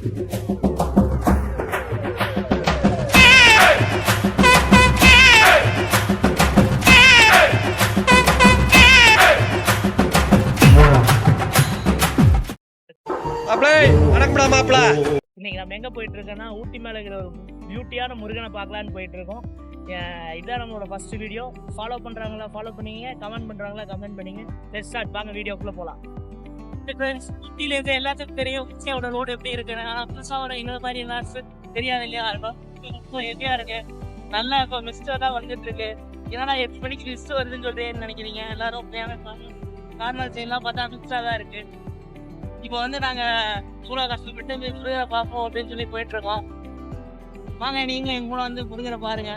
இன்னைக்கு நம்ம எங்க போயிட்டு இருக்கோம்னா ஊட்டி மேல இருக்கிற ஒரு பியூட்டியான முருகனை பார்க்கலான்னு போயிட்டு இருக்கோம். இதான் நம்மளோட ஃபர்ஸ்ட் வீடியோ. ஃபாலோ பண்றாங்களா ஃபாலோ பண்ணீங்க, கமெண்ட் பண்றாங்களா கமெண்ட் பண்ணீங்க. Let's start. வாங்க வீடியோக்குள்ள போலாம். ஊட்டியில இருக்க எல்லாத்துக்கும் தெரியும் ஊட்டியோட ரோடு எப்படி இருக்குன்னு. புதுசாவோட இன்னொரு மாதிரி தெரியாது இல்லையா? எப்படியா இருக்கு, நல்லா இப்போ மிஸ்டா தான் வந்துட்டு இருக்கு. ஏன்னா 8 மணிக்கு மிஸ்ட் வருதுன்னு சொல்றேன்னு நினைக்கிறீங்க எல்லாரும். நார்மல் சைன்லாம் பார்த்தா மிஸ்டா தான் இருக்கு. இப்போ வந்து நாங்கள் சூழ கஷ்டப்பட்டு முருகரை பார்ப்போம் அப்படின்னு சொல்லி போயிட்டு இருக்கோம். வாங்க நீங்களும் எங்க கூட வந்து முருகரை பாருங்க.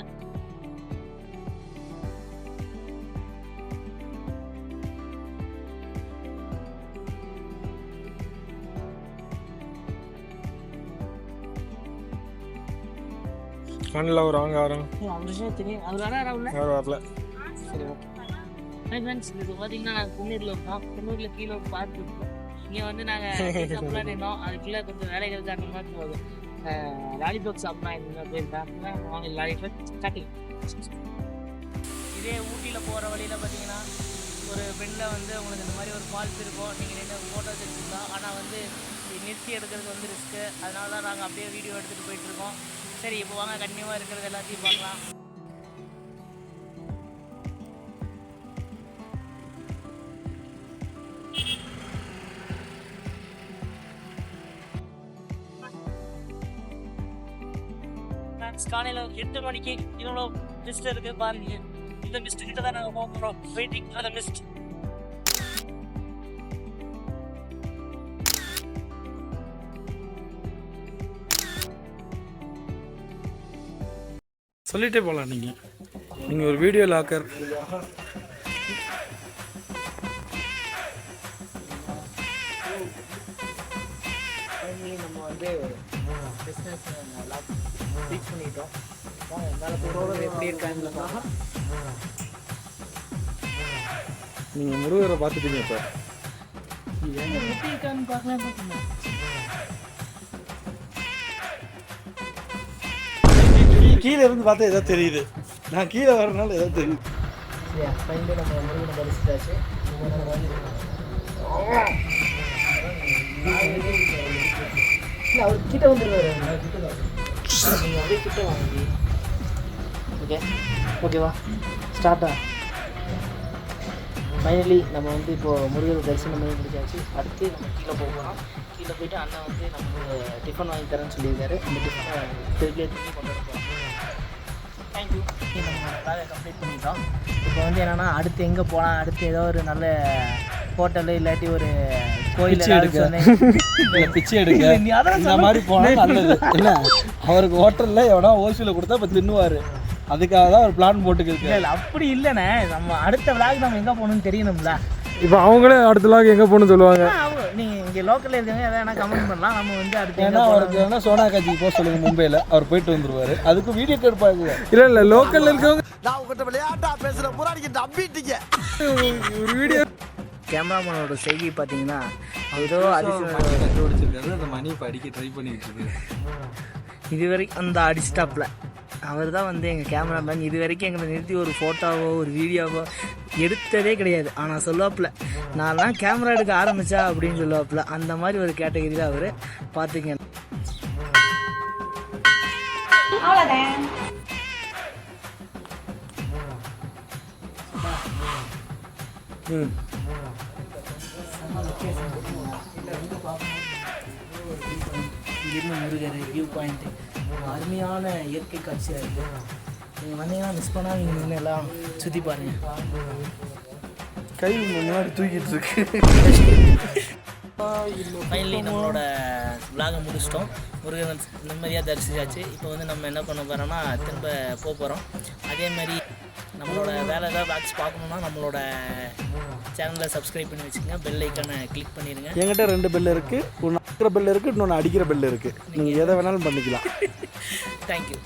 கண்ணில் ஒரு ஆங்காரம் தெரியும். அது வரல. சரி இது பார்த்தீங்கன்னா நாங்கள் குன்னூரில் இருக்கோம். குன்னூரில் கீழே ஒரு பார்க் இருக்கோம். இங்கே வந்து நாங்கள் நின்னோம். அதுக்குள்ளே கொஞ்சம் வேலைகள் காரணமாக போதும். லாலிபாப் சாப்பிட்னா இந்த போயிருக்காங்க. Lollipop starting. இதே ஊட்டியில் போகிற வழியில் பார்த்தீங்கன்னா ஒரு பெண்ணில் வந்து உங்களுக்கு இந்த மாதிரி ஒரு ஃபால்ஸ் இருக்கும். நீங்கள் நின்று ஃபோட்டோஸ் எடுத்துக்கலாம். ஆனால் வந்து நிறுத்தி எடுக்கிறது வந்து ரிஸ்க்கு. அதனால தான் நாங்கள் அப்படியே வீடியோ எடுத்துகிட்டு போயிட்டுருக்கோம். சரி இப்போ வாங்க கண்டிப்பாக இருக்கிறது எல்லாத்தையும் பார்க்கலாம். காலையில் 8 மணிக்கு இவ்வளோ மிஸ்ட் இருக்கு பாருங்க. இந்த மிஸ்ட் கிட்ட தான் நாங்கள் போகிறோம். Waiting for the mist. சொல்லிட்டே போகலாம். நீங்கள் ஒரு வீடியோ லாக்கர். நம்ம வந்து பிஸ்னஸ் ரீச் பண்ணிட்டோம். மேலே போகிறோம் எப்படி இருக்காங்க. நீங்கள் முருகரை பார்த்துட்டீங்க. இப்போ எப்படி இருக்கான்னு பார்க்கலாம். கீழே இருந்து பார்த்தா ஏதோ தெரியுது. நான் கீழே வரனால ஏதோ தெரியுது. ஃபைனலி நம்ம முருகனை பறிச்சிட்டாச்சு. இல்லை அவர் கிட்ட வந்துடுவார். நீங்கள் அப்படியே கிட்ட வாங்கி. ஓகேவா ஸ்டார்ட்டா. ஃபைனலி நம்ம வந்து இப்போது முருகர் தரிசனம் பண்ணி முடிச்சாச்சு. அடுத்து நம்ம கீழே போகலாம். கீழே போய்ட்டு அண்ணன் வந்து நமக்கு டிஃபன் வாங்கி தரேன்னு சொல்லியிருக்காரு. அந்த டிஃபனை திருப்பி கொண்டு வரப்போம். தேங்க்யூ. நம்ம வேலையை கம்ப்ளீட் பண்ணிட்டோம். இப்போ வந்து என்னென்னா அடுத்து எங்கே போகலாம், அடுத்து ஏதோ ஒரு நல்ல ஹோட்டலு இல்லாட்டி ஒரு கோயில் பிச்சை எடுக்க இந்த மாதிரி போனால் நல்லது இல்லை. அவருக்கு ஹோட்டலில் எவனா ஹோல்சேலில் கொடுத்தா இப்போ தின்னுவார். அதுக்காக தான் ஒரு பிளான் போட்டுக்கிருக்கு. இல்லை அப்படி இல்லைண்ணே. நம்ம அடுத்த விளாக் நம்ம எங்கே போகணும்னு தெரியணும்ல. இப்போ அவங்களே அடுத்த விளாக் எங்கே போகணும்னு சொல்லுவாங்க. நீங்கள் இங்கே லோக்கலில் இருக்கவங்க எதாவது கமெண்ட் பண்ணலாம். நம்ம வந்து அடுத்து ஏன்னா அவருக்கு வேணா சோனா காட்சிக்கு போக சொல்லுங்கள். மும்பையில் அவர் போயிட்டு வந்துருவார். அதுக்கு வீடியோ கேட்பாங்க. இல்லை லோக்கலில் இருக்கவங்க நான் உங்கள்கிட்ட விளையாட்டா பேசுகிற புறாடிக்கு நம்பிட்டீங்க. ஒரு வீடியோ கேமராமேனோட செய்கை பார்த்தீங்கன்னா ஏதோ கண்டுபிடிச்சிருக்காரு. அந்த மணி இப்போ அடிக்க ட்ரை பண்ணிட்டு இருக்கு. இது வரைக்கும் அந்த அடிஸ்டாப்பில் அவர் தான் வந்து எங்கள் கேமராமேன். இது வரைக்கும் எங்களை நிறுத்தி ஒரு ஃபோட்டோவோ ஒரு வீடியோவோ எடுத்ததே கிடையாது. ஆனால் சொல்லுவாப்பில் நான்லாம் கேமரா எடுக்க ஆரம்பித்தா அப்படின்னு சொல்லுவாப்பில். அந்த மாதிரி ஒரு கேட்டகரி தான் அவர். பார்த்துங்க. இங்கிருந்து முருகர் வியூ பாயிண்ட்டு அருமையான இயற்கை காட்சியாக இருக்குது. நீங்கள் வந்தீங்கன்னா மிஸ் பண்ணால் நீங்கள் நின்று எல்லாம் சுற்றி பாருங்கள். கை முன்னாடி தூக்கிட்டு இருக்கு. ஃபைனலி நம்மளோட விலாகை முடிச்சிட்டோம். முருகன் நிம்மதியாக தரிசிச்சாச்சு. இப்போ வந்து நம்ம என்ன பண்ண போகிறோம்னா திரும்ப போக போகிறோம். அதேமாதிரி நம்மளோட வேலை ஏதாவது வாட்ச் பார்க்கணுன்னா நம்மளோட சேனலை சப்ஸ்கிரைப் பண்ணி வச்சுக்கோங்க. பெல் ஐக்கானை கிளிக் பண்ணிடுங்க. என்கிட்ட 2 பெல் இருக்குது. ஒன்று அடிக்கிற பெல் இருக்குது, இன்னொன்று அடிக்கிற பெல் இருக்குது. நீங்கள் எதை வேணாலும் பண்ணிக்கலாம். தேங்க்யூ.